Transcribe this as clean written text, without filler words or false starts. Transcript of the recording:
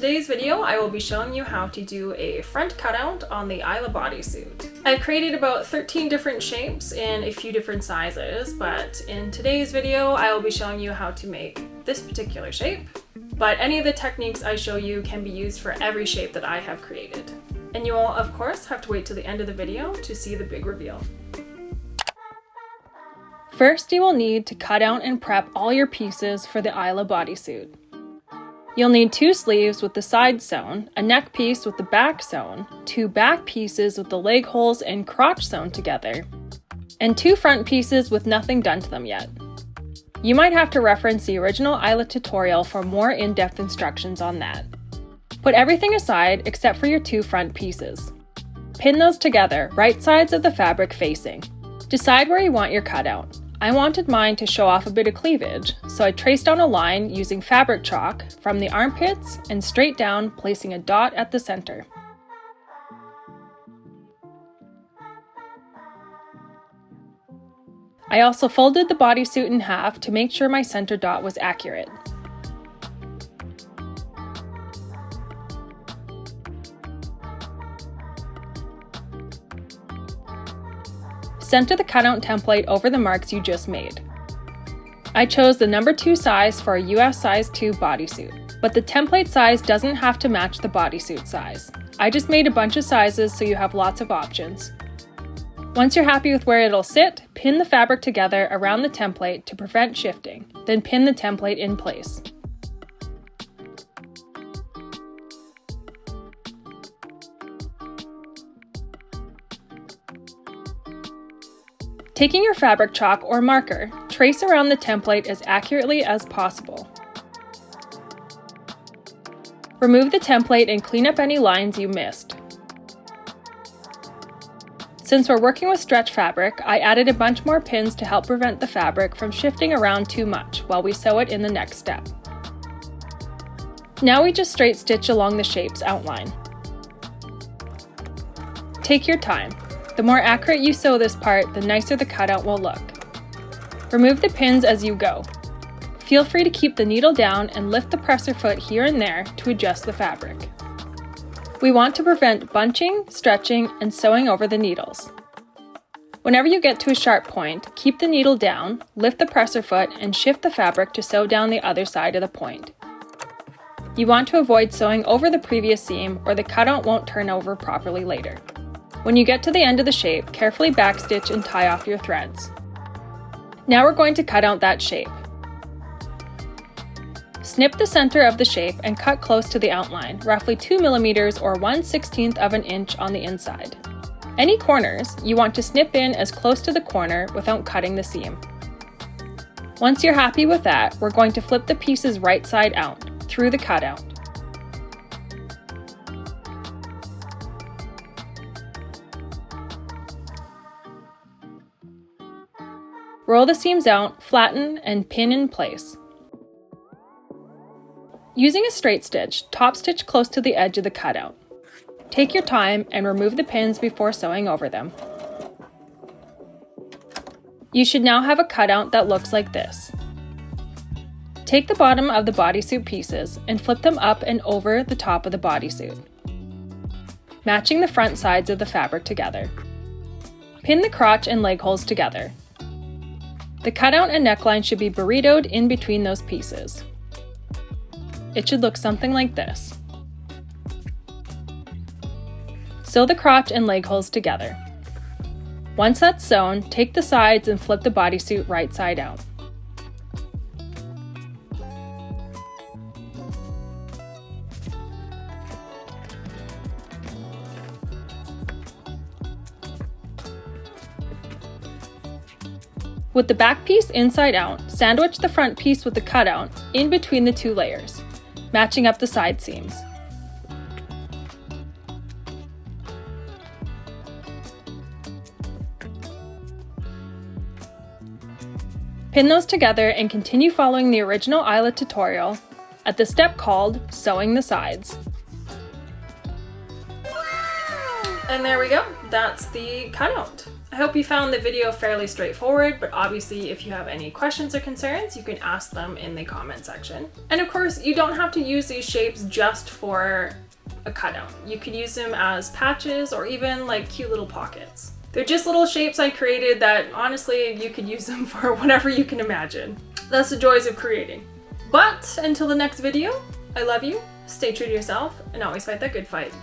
today's video, I will be showing you how to do a front cutout on the Ayla Bodysuit. I've created about 13 different shapes in a few different sizes, but in today's video, I will be showing you how to make this particular shape. But any of the techniques I show you can be used for every shape that I have created. And you will, of course, have to wait till the end of the video to see the big reveal. First, you will need to cut out and prep all your pieces for the Ayla Bodysuit. You'll need 2 sleeves with the sides sewn, a neck piece with the back sewn, 2 back pieces with the leg holes and crotch sewn together, and 2 front pieces with nothing done to them yet. You might have to reference the original Ayla tutorial for more in-depth instructions on that. Put everything aside except for your 2 front pieces. Pin those together, right sides of the fabric facing. Decide where you want your cutout. I wanted mine to show off a bit of cleavage, so I traced down a line using fabric chalk from the armpits and straight down, placing a dot at the center. I also folded the bodysuit in half to make sure my center dot was accurate. Center the cutout template over the marks you just made. I chose the number 2 size for a US size 2 bodysuit, but the template size doesn't have to match the bodysuit size. I just made a bunch of sizes so you have lots of options. Once you're happy with where it'll sit, pin the fabric together around the template to prevent shifting, then pin the template in place. Taking your fabric chalk or marker, trace around the template as accurately as possible. Remove the template and clean up any lines you missed. Since we're working with stretch fabric, I added a bunch more pins to help prevent the fabric from shifting around too much while we sew it in the next step. Now we just straight stitch along the shape's outline. Take your time. The more accurate you sew this part, the nicer the cutout will look. Remove the pins as you go. Feel free to keep the needle down and lift the presser foot here and there to adjust the fabric. We want to prevent bunching, stretching, and sewing over the needles. Whenever you get to a sharp point, keep the needle down, lift the presser foot, and shift the fabric to sew down the other side of the point. You want to avoid sewing over the previous seam or the cutout won't turn over properly later. When you get to the end of the shape, carefully backstitch and tie off your threads. Now we're going to cut out that shape. Snip the center of the shape and cut close to the outline, roughly 2 mm or 1/16 of an inch on the inside. Any corners, you want to snip in as close to the corner without cutting the seam. Once you're happy with that, we're going to flip the pieces right side out, through the cutout. Roll the seams out, flatten, and pin in place. Using a straight stitch, top stitch close to the edge of the cutout. Take your time and remove the pins before sewing over them. You should now have a cutout that looks like this. Take the bottom of the bodysuit pieces and flip them up and over the top of the bodysuit, matching the front sides of the fabric together. Pin the crotch and leg holes together. The cutout and neckline should be burritoed in between those pieces. It should look something like this. Sew the crotch and leg holes together. Once that's sewn, take the sides and flip the bodysuit right side out. With the back piece inside out, sandwich the front piece with the cutout in between the 2 layers, matching up the side seams. Pin those together and continue following the original Ayla tutorial at the step called sewing the sides. And there we go, that's the cutout. I hope you found the video fairly straightforward, but obviously if you have any questions or concerns, you can ask them in the comment section. And of course, you don't have to use these shapes just for a cutout. You could use them as patches or even like cute little pockets. They're just little shapes I created that honestly, you could use them for whatever you can imagine. That's the joys of creating. But until the next video, I love you, stay true to yourself, and always fight that good fight.